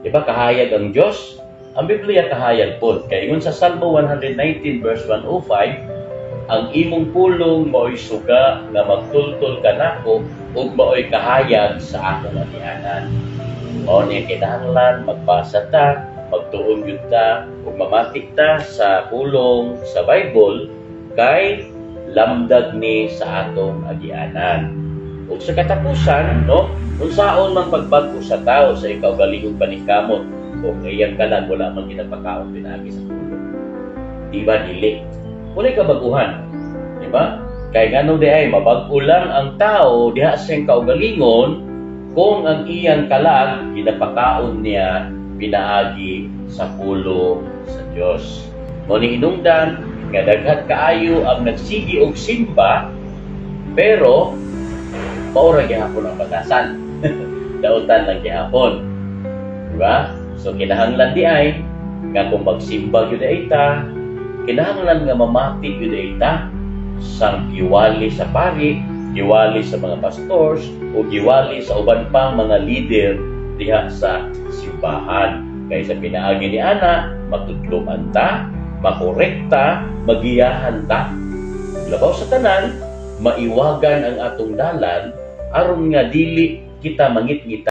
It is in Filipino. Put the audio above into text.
Di ba kahayag ang Diyos? Ang Biblia kahayag po. Kaya ingon sa Salmo 119 verse 105, ang imong pulong mao'y suga nga magtultol ka nako ug mao'y kahayag sa akong agianan. O niya kinahanglan magbasa ta, magtuon gyud ta ug mamatik ta sa pulong sa Bible kay lamdag ni sa atong agianan. Ug sa katapusan, no, unsaon man pagbag-o sa tao sa ikaw galingong paningkamot o ngayon ka lang wala man ginapakaon pinagi sa pulong. Di ba dili? Wala ka baguhan. Di ba? Kay ngano di ay mabag-o lang ang tao diha sa iyang kaugalingon kung ang iyang kalag ginapakaon niya pinaagi sa pulong sa Dios. Mo ni hinungdan nga daghan kaayo ang nagsigi og simba pero maura gihapon ang bagasan. Dautan lang gihapon. Diba? So kinahanglan di ay nga kung magsimba gyud ay ta, kinahanglan nga mamati gyud ay ta sang giwali sa pari, giwali sa mga pastors o giwali sa uban pang mga leader diha sa simbahan. Kay sa pinaagi ni ana, matudloman ta, makorekta, magiyahan ta. Labaw sa tanan, maiwagan ang atong dalan aron nga dili kita mangit-ngita